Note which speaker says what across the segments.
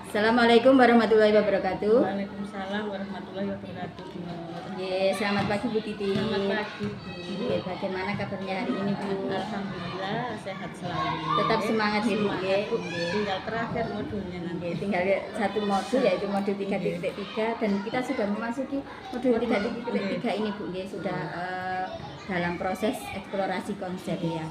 Speaker 1: Assalamualaikum warahmatullahi wabarakatuh.
Speaker 2: Waalaikumsalam warahmatullahi wabarakatuh.
Speaker 1: Selamat pagi Bu Titi.
Speaker 2: Selamat pagi Bu.
Speaker 1: Bagaimana kabarnya hari ini Bu?
Speaker 2: Alhamdulillah sehat selalu.
Speaker 1: Tetap semangat ya Bu.
Speaker 2: Semangat, Bu. Tinggal terakhir modulnya nanti.
Speaker 1: Tinggal satu modul yaitu modul 3.3 dan kita sudah memasuki modul 3.3 ini Bu. Sudah dalam proses eksplorasi konsep ya.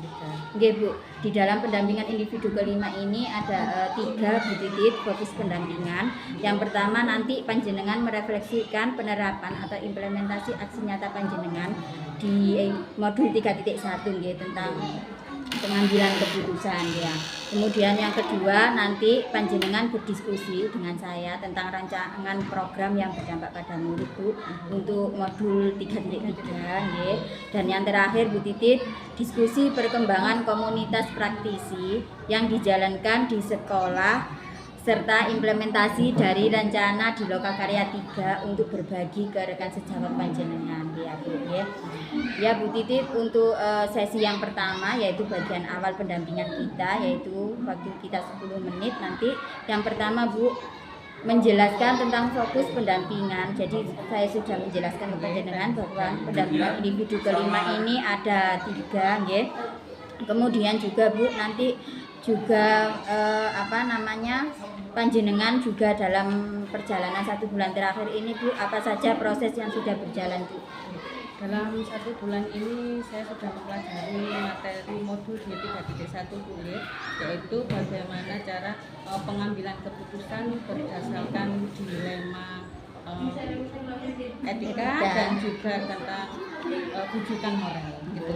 Speaker 1: Bu, di dalam pendampingan individu kelima ini ada 3 Bu Titit fokus pendampingan. Yang pertama nanti panjenengan merefleksikan penerapan atau implementasi aksi nyata panjenengan di modul 3.1 tentang pengambilan keputusan ya. Kemudian yang kedua nanti panjenengan berdiskusi dengan saya tentang rancangan program yang berdampak pada murid Bu untuk modul 3.3 nggih. Dan yang terakhir Bu Titit diskusi perkembangan komunitas praktisi yang dijalankan di sekolah serta implementasi dari rencana di Lokakarya 3 untuk berbagi ke rekan sejawat panjenengan ya Bu ya. Ya Bu Titit untuk sesi yang pertama yaitu bagian awal pendampingan kita yaitu waktu kita 10 menit nanti. Yang pertama Bu menjelaskan tentang fokus pendampingan. Jadi saya sudah menjelaskan kepada panjenengan bahwa pendampingan individu kelima ini ada 3 nggih. Kemudian juga Bu nanti juga panjenengan juga dalam perjalanan 1 bulan terakhir ini Bu apa saja proses yang sudah berjalan Bu?
Speaker 2: Dalam 1 bulan ini saya sudah mempelajari materi modul di 3.1 kulit, yaitu bagaimana cara pengambilan keputusan berdasarkan dilema etika dan juga tentang rujukan moral gitu.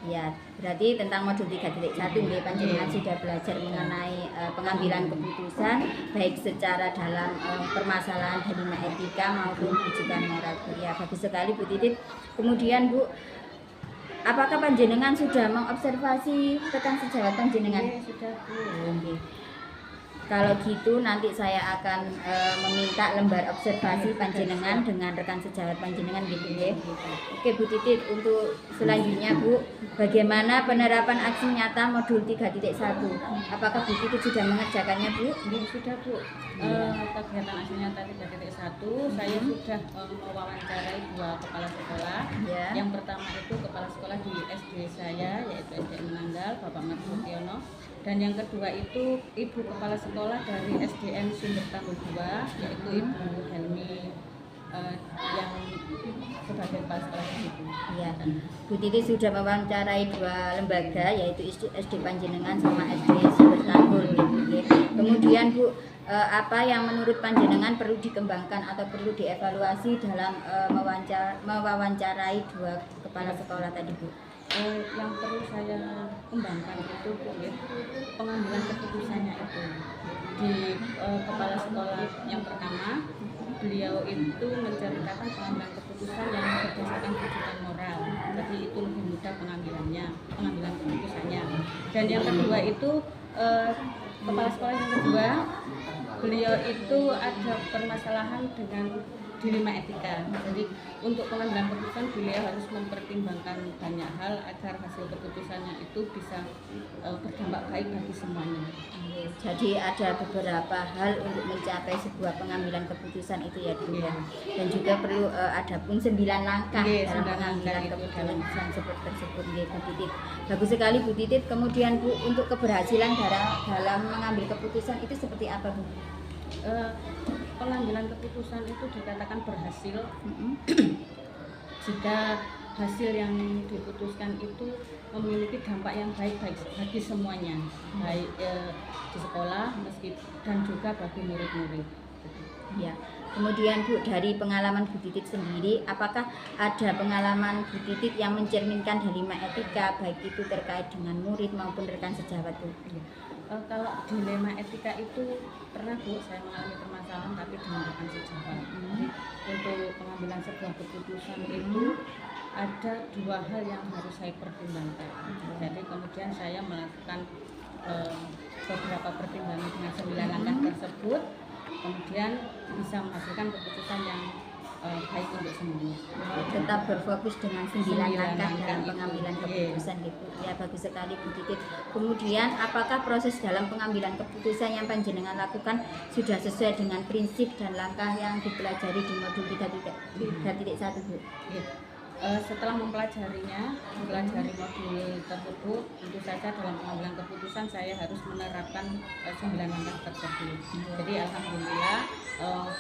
Speaker 1: Ya, berarti tentang modul 3.1 nggih panjenengan sudah belajar mengenai pengambilan keputusan baik secara dalam permasalahan dilema etika maupun rujukan moral. Ya, bagus sekali Bu Titit. Kemudian Bu, apakah panjenengan sudah mengobservasi rekan sejawat panjenengan?
Speaker 2: Sudah Bu.
Speaker 1: Oke. Kalau gitu nanti saya akan meminta lembar observasi panjenengan dengan rekan sejawat panjenengan gitu ya. Oke Bu Titit, untuk selanjutnya Bu, bagaimana penerapan aksi nyata modul 3.1? Apakah Bu Titit sudah mengerjakannya Bu?
Speaker 2: Sudah Bu. Kegiatan aksi nyata 3.1 saya sudah mewawancarai 2 kepala sekolah.
Speaker 1: Ya.
Speaker 2: Yang pertama itu kepala sekolah di SD saya yaitu SD Menanggal Bapak Marzutiono. Dan yang kedua itu ibu kepala sekolah dari SDN Sumber Tangguh 2 yaitu Ibu Helmi yang sebagai kepala sekolah di situ.
Speaker 1: Ya. Bu Titit sudah mewawancarai 2 lembaga yaitu SD Panjenengan sama SD Sumber Tangguh gitu ya. Kemudian Bu, apa yang menurut panjenengan perlu dikembangkan atau perlu dievaluasi dalam mewawancarai 2 kepala sekolah tadi Bu?
Speaker 2: Yang perlu saya kembangkan itu pengambilan keputusannya itu di kepala sekolah yang pertama beliau itu menceritakan pengambilan keputusan yang berdasarkan rujukan moral, jadi itu lebih mudah pengambilan keputusannya. Dan yang kedua itu kepala sekolah yang kedua beliau itu ada permasalahan dengan dilema etika. Jadi untuk pengambilan keputusan beliau harus mempertimbangkan banyak hal agar hasil keputusannya itu bisa berdampak baik bagi semuanya.
Speaker 1: Jadi ada beberapa hal untuk mencapai sebuah pengambilan keputusan itu ya Bu ya. Dan juga perlu ada pun 9 langkah dalam pengambilan keputusan seperti tersebut Bu Titit. Bagus sekali Bu Titit. Kemudian Bu, untuk keberhasilan dalam mengambil keputusan itu seperti apa Bu?
Speaker 2: Pengambilan keputusan itu dikatakan berhasil jika hasil yang diputuskan itu memiliki dampak yang baik bagi semuanya, baik di sekolah dan juga bagi murid-murid.
Speaker 1: Ya. Kemudian Bu, dari pengalaman Bu Titit sendiri, apakah ada pengalaman Bu Titit yang mencerminkan dilema etika baik itu terkait dengan murid maupun rekan sejawat Bu?
Speaker 2: Kalau dilema etika itu pernah Bu, saya mengalami permasalahan tapi dengan rekan sejawat. Untuk pengambilan sebuah keputusan itu ada 2 hal yang harus saya pertimbangkan. Jadi kemudian saya melakukan beberapa pertimbangan dengan 9 langkah tersebut, kemudian bisa menghasilkan keputusan yang baik untuk semuanya.
Speaker 1: Tetap berfokus dengan 9
Speaker 2: 9
Speaker 1: langkah
Speaker 2: langkah
Speaker 1: dalam
Speaker 2: itu.
Speaker 1: pengambilan
Speaker 2: Iya.
Speaker 1: keputusan gitu. Ya bagus sekali Bu Titit. Kemudian apakah proses dalam pengambilan keputusan yang panjenengan lakukan sudah sesuai dengan prinsip dan langkah yang dipelajari di modul 3.1 Bu?
Speaker 2: Iya. Setelah mempelajari modul tersebut, tentu saja dalam pengambilan keputusan saya harus menerapkan 9 langkah tersebut. Jadi alhamdulillah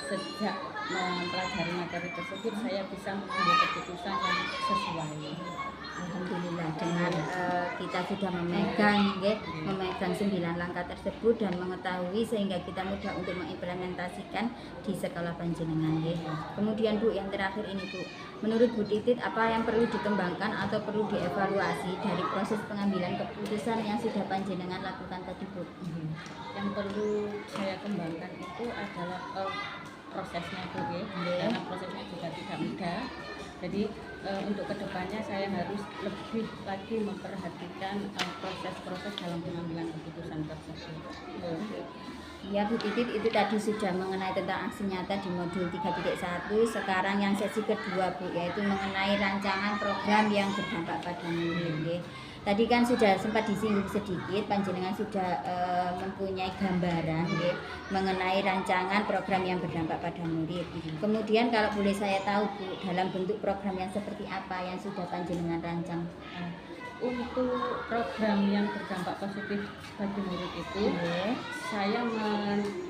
Speaker 2: sejak mempelajari materi tersebut saya bisa mengambil keputusan yang sesuai.
Speaker 1: Alhamdulillah dengan kita sudah memegang 9 langkah tersebut dan mengetahui sehingga kita mudah untuk mengimplementasikan di sekolah panjenengan nggih. Kemudian Bu, yang terakhir ini Bu, menurut Bu Titit apa yang perlu dikembangkan atau perlu dievaluasi dari proses pengambilan keputusan yang sudah panjenengan lakukan tadi Bu?
Speaker 2: Yang perlu saya kembangkan itu adalah prosesnya Bu, karena prosesnya juga tidak mudah. Jadi untuk kedepannya saya harus lebih lagi memperhatikan proses-proses dalam pengambilan keputusan tersebut.
Speaker 1: Ya Bu Titit, itu tadi sudah mengenai tentang aksi nyata di modul 3.1. Sekarang yang sesi kedua Bu, yaitu mengenai rancangan program yang berdampak pada murid. Tadi kan sudah sempat disinggung sedikit, panjenengan sudah mempunyai gambaran mengenai rancangan program yang berdampak pada murid. Kemudian kalau boleh saya tahu Bu, dalam bentuk program yang seperti apa yang sudah panjenengan rancang?
Speaker 2: Untuk program yang berdampak positif bagi murid itu, saya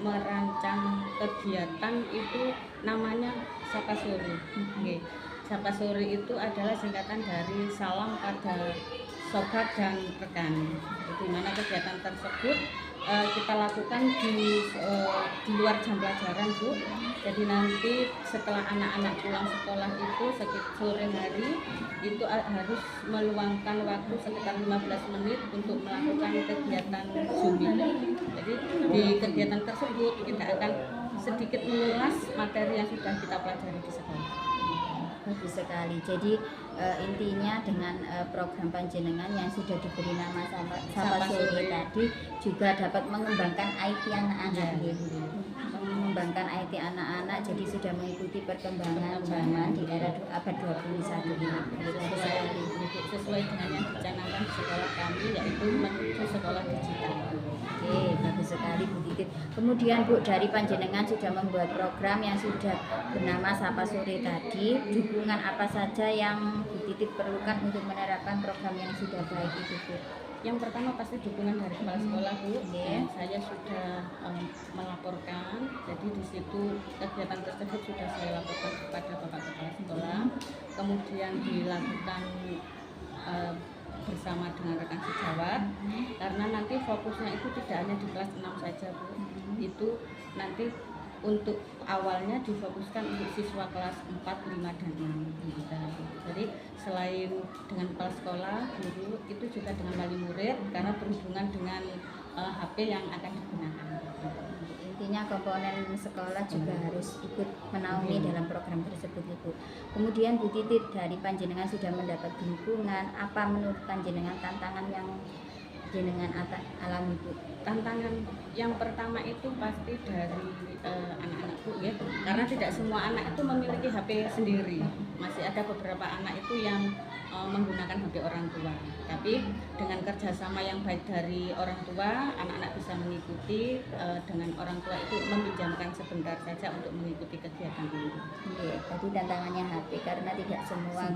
Speaker 2: merancang kegiatan itu namanya Sapa Sore. Sapa Sore itu adalah singkatan dari salam pada sobat dan rekan. Di mana kegiatan tersebut kita lakukan di luar jam pelajaran Bu. Jadi nanti setelah anak-anak pulang sekolah itu sekitar sore hari itu harus meluangkan waktu sekitar 15 menit untuk melakukan kegiatan Zooming. Jadi di kegiatan tersebut kita akan sedikit mengulas materi yang sudah kita pelajari di sekolah.
Speaker 1: Bagus sekali. Jadi intinya dengan program panjenengan yang sudah diberi nama Sapa Sore tadi juga dapat mengembangkan IT anak-anak. Mengembangkan IT anak-anak, jadi sudah mengikuti perkembangan zaman di era abad 21 ini.
Speaker 2: Sesuai dengan yang dicanangkan di sekolah kami, yaitu menuju sekolah digital.
Speaker 1: Oke, bagus sekali Bu Titit. Kemudian Bu, dari panjenengan sudah membuat program yang sudah bernama Sapa Sore tadi, dukungan apa saja yang Bu Titit perlukan untuk menerapkan program yang sudah baik itu Bu?
Speaker 2: Yang pertama pasti dukungan dari kepala sekolah Bu. Saya sudah melaporkan, jadi di situ kegiatan tersebut sudah saya laporkan kepada Bapak Kepala Sekolah. Kemudian dilakukan bersama dengan rekan sejawat, karena nanti fokusnya itu tidak hanya di kelas 6 saja Bu. Itu nanti untuk awalnya difokuskan untuk siswa kelas 4, 5, dan 6. Jadi selain dengan kepala sekolah, guru, itu juga dengan wali murid karena berhubungan dengan HP yang akan digunakan.
Speaker 1: Intinya komponen sekolah juga harus ikut menaungi dalam program tersebut Ibu. Kemudian Bu Titit, dari panjenengan sudah mendapat dukungan, apa menurut panjenengan tantangan yang jenengan alami Bu?
Speaker 2: Tantangan yang pertama itu pasti dari anak-anak Bu ya, karena tidak semua anak itu memiliki HP sendiri. Masih ada beberapa anak itu yang menggunakan HP orang tua. Tapi dengan kerjasama yang baik dari orang tua, anak-anak bisa mengikuti dengan orang tua itu meminjamkan sebentar saja untuk mengikuti kegiatan ini.
Speaker 1: Jadi tantangannya HP karena tidak semua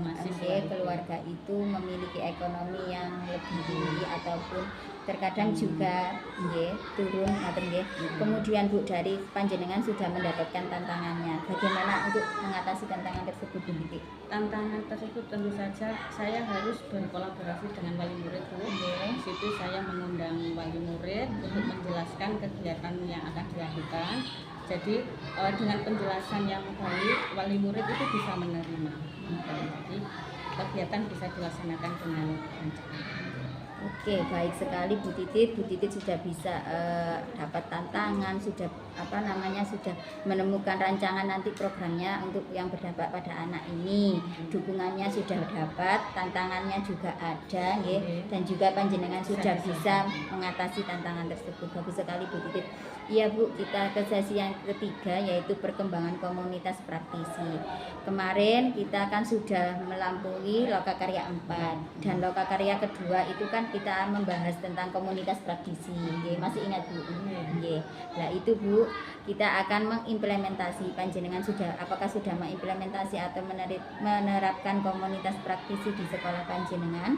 Speaker 1: keluarga itu memiliki ekonomi yang lebih tinggi ataupun terkadang juga turun Kemudian Bu, dari panjenengan sudah mendapatkan tantangannya. Bagaimana untuk mengatasi tantangan tersebut Bu?
Speaker 2: Tantangan tersebut tentu saja saya harus berkolaborasi dengan wali murid Bu. Di situ saya mengundang wali murid untuk menjelaskan kegiatan yang akan dilakukan. Jadi dengan penjelasan yang baik, wali murid itu bisa menerima. Jadi kegiatan bisa dilaksanakan dengan lancar.
Speaker 1: Oke, baik sekali Bu Titit. Bu Titit sudah bisa dapat tantangan, sudah sudah menemukan rancangan nanti programnya untuk yang berdampak pada anak ini. Dukungannya sudah dapat, tantangannya juga ada, dan juga panjenengan sudah bisa mengatasi tantangan tersebut. Bagus sekali Bu Titit. Iya Bu, kita ke sesi yang ketiga yaitu perkembangan komunitas praktisi. Kemarin kita kan sudah melampaui lokakarya 4 dan lokakarya kedua itu kan kita membahas tentang komunitas praktisi. Nggih, masih ingat Bu? Nggih. Nah, itu Bu, kita akan mengimplementasi panjenengan apakah sudah mengimplementasi atau menerapkan komunitas praktisi di sekolah panjenengan?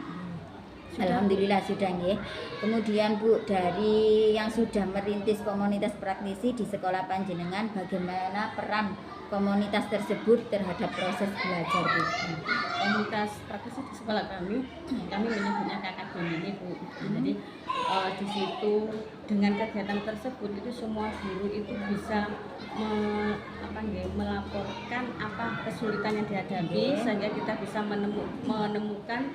Speaker 1: Alhamdulillah sudah nggih. Kemudian Bu, dari yang sudah merintis komunitas praktisi di sekolah panjenengan, bagaimana peran komunitas tersebut terhadap proses belajar Bu?
Speaker 2: Komunitas praktisi di sekolah kami menyebutnya KKB ini Bu. Jadi di situ dengan kegiatan tersebut itu semua guru itu bisa melaporkan apa kesulitan yang dihadapi sehingga kita bisa menemukan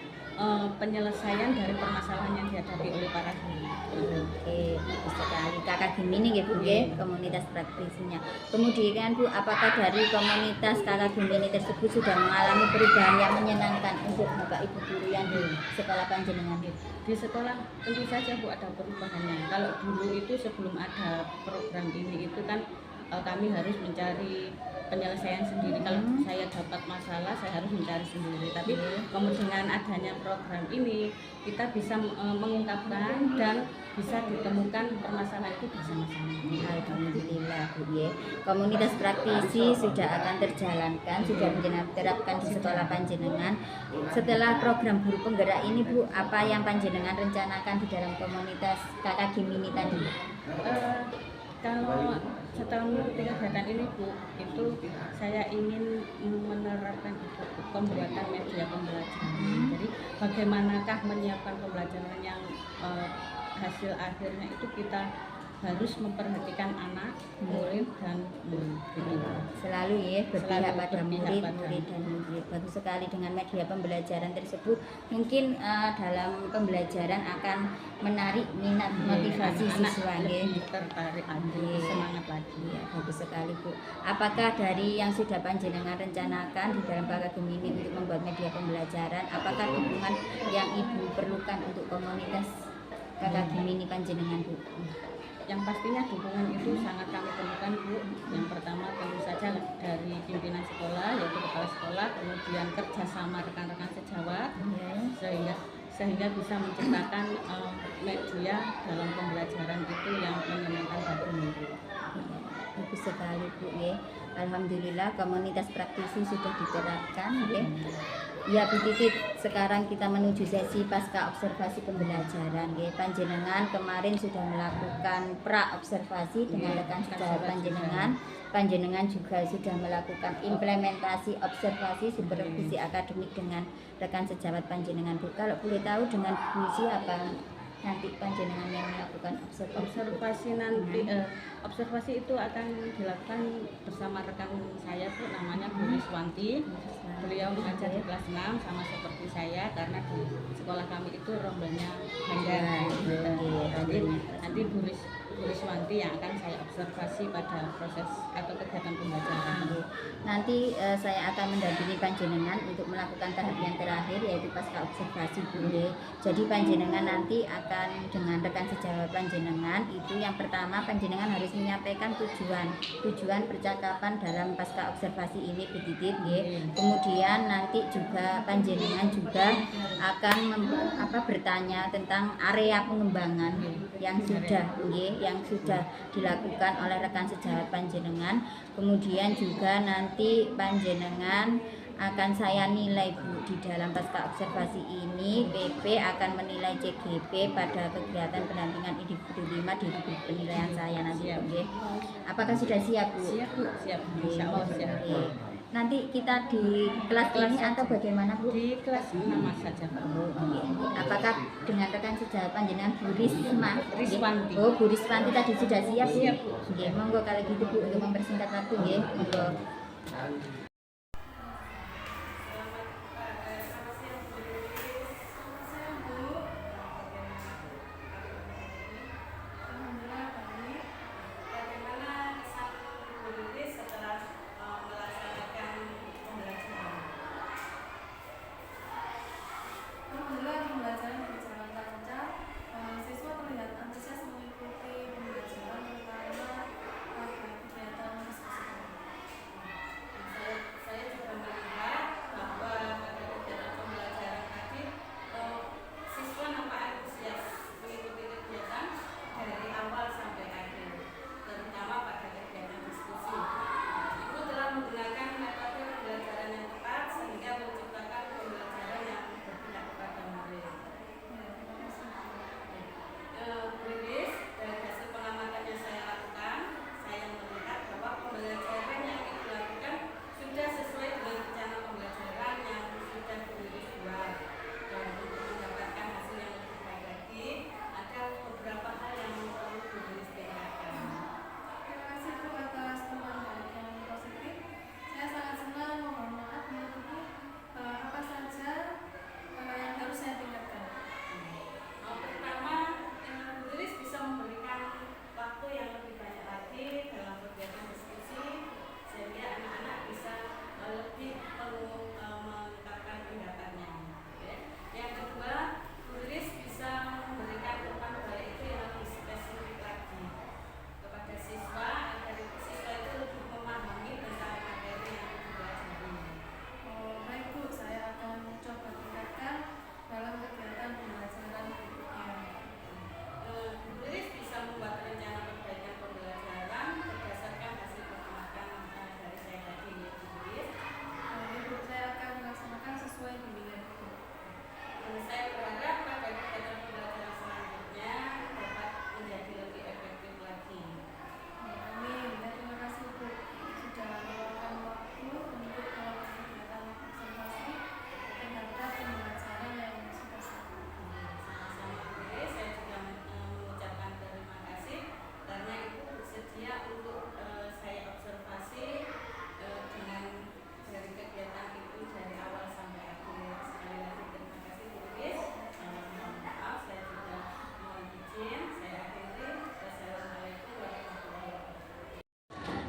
Speaker 2: penyelesaian dari permasalahan yang dihadapi oleh para guru.
Speaker 1: Oke, bagus sekali. Kakak Gemini ya Bu, komunitas praktisinya. Kemudian Bu, apakah dari komunitas Kakak Gemini tersebut sudah mengalami perubahan yang menyenangkan untuk Bapak Ibu guru yang di sekolah panjenengan?
Speaker 2: Di sekolah tentu saja Bu ada perubahannya. Kalau dulu itu sebelum ada program ini itu kan kami harus mencari penyelesaian sendiri. Kalau saya dapat masalah saya harus mencari sendiri. Tapi kemudian adanya program ini kita bisa mengungkapkan dan bisa ditemukan permasalahan itu bersama-sama.
Speaker 1: Alhamdulillah Bu ya. Komunitas praktisi sudah akan terjalankan, sudah diterapkan di sekolah panjenengan. Setelah program guru penggerak ini Bu, apa yang panjenengan rencanakan di dalam komunitas Kakak Gemini tadi?
Speaker 2: Kalau setelah mengikuti kegiatan ini Bu, itu saya ingin menerapkan pembuatan media pembelajaran. Jadi bagaimanakah menyiapkan pembelajaran yang hasil akhirnya itu kita harus memperhatikan anak, murid dan guru.
Speaker 1: Selalu ya berpihak pada murid dan murid. Bagus sekali dengan media pembelajaran tersebut. Mungkin dalam pembelajaran akan menarik minat motivasi siswa ya.
Speaker 2: Tertarik lagi, semangat lagi.
Speaker 1: Ya, bagus sekali Bu. Apakah dari yang sudah panjenengan rencanakan di dalam Kakak Gemini untuk membuat media pembelajaran, apakah dukungan yang Ibu perlukan untuk komunitas Kakak Gemini panjenengan Bu?
Speaker 2: Yang pastinya dukungan itu sangat kami perlukan Bu. Yang pertama tentu saja dari pimpinan sekolah yaitu kepala sekolah, kemudian kerjasama rekan-rekan sejawat sehingga bisa menciptakan media dalam pembelajaran itu yang menyenangkan bagi murid.
Speaker 1: Bagus sekali Bu ya. Alhamdulillah komunitas praktisi sudah diterapkan ya. Ya Bu Titit, sekarang kita menuju sesi pasca observasi pembelajaran ya. Panjenengan kemarin sudah melakukan pra observasi dengan rekan sejawat panjenengan. Panjenengan juga sudah melakukan implementasi observasi supervisi akademik dengan rekan sejawat panjenengan Bu. Kalau boleh tahu dengan fungsi apa nanti panjenengan yang melakukan
Speaker 2: observasi nanti observasi itu akan dilakukan bersama rekan saya Bu, namanya Bu Riswanti. Beliau mengajar di kelas 6 sama seperti saya karena di sekolah kami itu rombanya Handar. Nanti Bu Riswanti yang akan saya observasi pada proses atau kegiatan pembelajaran.
Speaker 1: Nanti saya akan mendampingi panjenengan untuk melakukan tahap yang terakhir yaitu pasca observasi Bu. Jadi panjenengan nanti akan dengan rekan sejawat panjenengan itu yang pertama panjenengan harus menyampaikan tujuan percakapan dalam pasca observasi ini Bu Titit nggih. Kemudian nanti juga panjenengan juga akan bertanya tentang area pengembangan yang sudah dilakukan oleh rekan sejawat panjenengan. Kemudian juga nanti panjenengan akan saya nilai Bu di dalam pasca observasi ini. PP akan menilai CGP pada kegiatan pendampingan individu 5 di rubrik penilaian saya nanti Bu. Apakah sudah siap Bu?
Speaker 2: Siap Bu, siap. Insyaallah siap.
Speaker 1: Nanti kita di kelas ini atau bagaimana Bu?
Speaker 2: Di kelas 6 saja Bu.
Speaker 1: Apakah dengan rekan sejawat panjenengan Bu
Speaker 2: Riswanti?
Speaker 1: Oh, Bu Riswanti tadi sudah siap Bu?
Speaker 2: Siap Bu.
Speaker 1: Oke, monggo kalau gitu Bu untuk mempersingkat waktu nggih. Monggo.
Speaker 3: Siswa terlihat antusias mengikuti pembelajaran terutama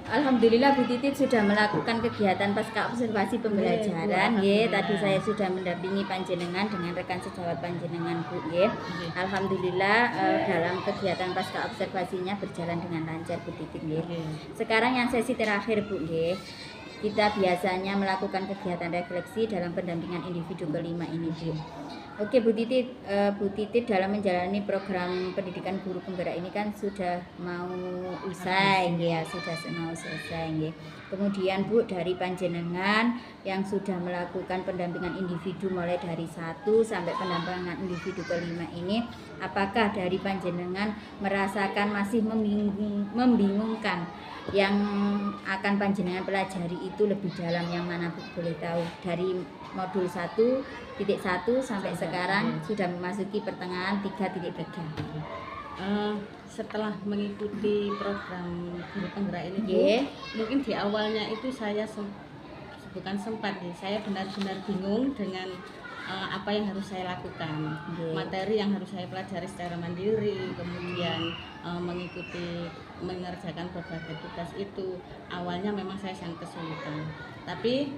Speaker 1: Alhamdulillah Bu Titit sudah melakukan kegiatan pasca observasi pembelajaran nggih. Tadi saya sudah mendampingi panjenengan dengan rekan sejawat panjenengan Bu nggih. Alhamdulillah dalam kegiatan pasca observasinya berjalan dengan lancar Bu Titit nggih. Sekarang yang sesi terakhir Bu nggih. Kita biasanya melakukan kegiatan refleksi dalam pendampingan individu kelima ini Bu. Oke Bu Titit, Bu Titit dalam menjalani program pendidikan guru penggerak ini kan sudah mau usai ya, sudah mau selesai nggih. Kemudian Bu, dari panjenengan yang sudah melakukan pendampingan individu mulai dari 1 sampai pendampingan individu kelima ini, apakah dari panjenengan merasakan masih membingungkan yang akan panjenengan pelajari itu lebih dalam yang mana Bu, boleh tahu? Dari modul 1.1 sampai sekarang sudah memasuki pertengahan 3.3.
Speaker 2: Setelah mengikuti program guru penggerak ini Bu, mungkin di awalnya itu saya bukan sempat nih, saya benar-benar bingung dengan apa yang harus saya lakukan, materi yang harus saya pelajari secara mandiri, kemudian mengerjakan berbagai tugas itu awalnya memang saya sangat kesulitan. Tapi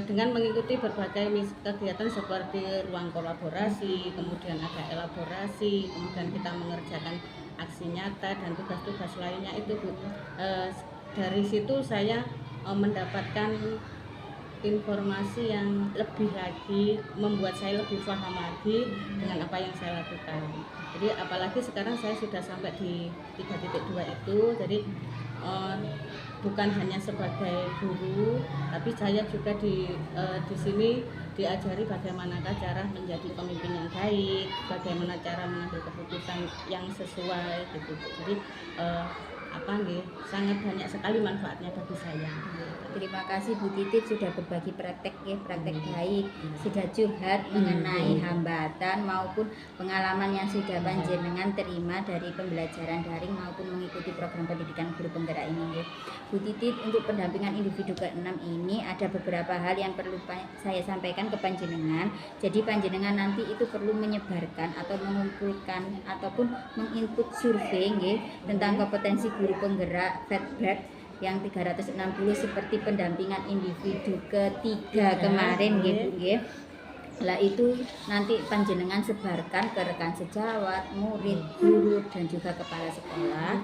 Speaker 2: dengan mengikuti berbagai kegiatan seperti ruang kolaborasi, kemudian ada elaborasi, kemudian kita mengerjakan aksi nyata dan tugas-tugas lainnya itu Bu, dari situ saya mendapatkan informasi yang lebih lagi, membuat saya lebih paham lagi dengan apa yang saya lakukan. Jadi apalagi sekarang saya sudah sampai di 3.2 itu, jadi bukan hanya sebagai guru, tapi saya juga di sini diajari bagaimanakah cara menjadi pemimpin yang baik, bagaimana cara mengambil keputusan yang sesuai gitu. Jadi sangat banyak sekali manfaatnya bagi saya.
Speaker 1: Terima kasih Bu Titit sudah berbagi praktek baik, sudah curhat mengenai hambatan maupun pengalaman yang sudah panjenengan terima dari pembelajaran daring maupun mengikuti program pendidikan guru penggerak ini. Bu Titit, untuk pendampingan individu ke-6 ini ada beberapa hal yang perlu saya sampaikan ke panjenengan. Jadi panjenengan nanti itu perlu menyebarkan atau mengumpulkan ataupun menginput survei tentang kompetensi guru penggerak feedback yang 360 seperti pendampingan individu ketiga kemarin Bu nggih. Lah itu nanti panjenengan sebarkan ke rekan sejawat, murid, guru dan juga kepala sekolah.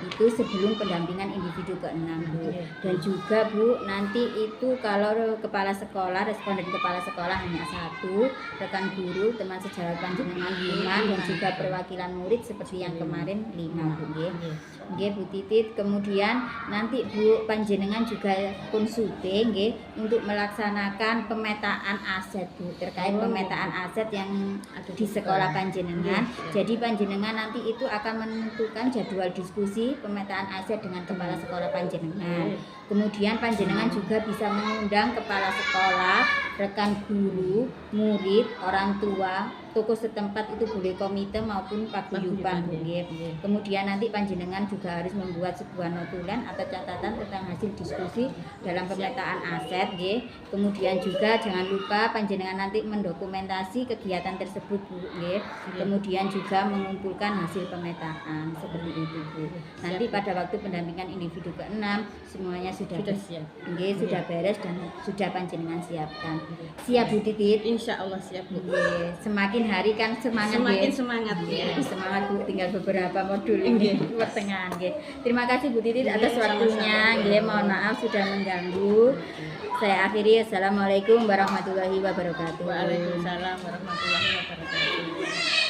Speaker 1: Itu sebelum pendampingan individu ke-6 Bu. Dan juga Bu, nanti itu kalau kepala sekolah, responden kepala sekolah hanya 1, rekan guru, teman sejawat panjenengan 5 dan juga perwakilan murid seperti yang kemarin 5 Bu nggih. Nggih Bu Titit, kemudian nanti Bu panjenengan juga konsulte nggih untuk melaksanakan pemetaan aset Bu, terkait pemetaan aset yang di sekolah panjenengan. Jadi panjenengan nanti itu akan menentukan jadwal diskusi pemetaan aset dengan kepala sekolah panjenengan. Kemudian panjenengan juga bisa mengundang kepala sekolah, rekan guru, murid, orang tua, tokoh setempat itu boleh komite maupun paguyuban. Kemudian nanti panjenengan juga harus membuat sebuah notulen atau catatan tentang hasil diskusi dalam pemetaan aset. Kemudian juga jangan lupa panjenengan nanti mendokumentasi kegiatan tersebut Bu. Kemudian juga mengumpulkan hasil pemetaan seperti itu Bu. Nanti pada waktu pendampingan individu ke-6 semuanya sudah siap. Sudah beres dan sudah panjenengan siapkan. Siap Bu Titit?
Speaker 2: Insya Allah siap Bu.
Speaker 1: Semakin hari kan
Speaker 2: semakin semangat ya.
Speaker 1: Semangat Bu, tinggal beberapa modul ini pertengahan. Terima kasih Bu Titit atas waktunya. Mohon maaf sudah mengganggu. Saya akhiri. Assalamualaikum warahmatullahi wabarakatuh.
Speaker 2: Waalaikumsalam warahmatullahi wabarakatuh.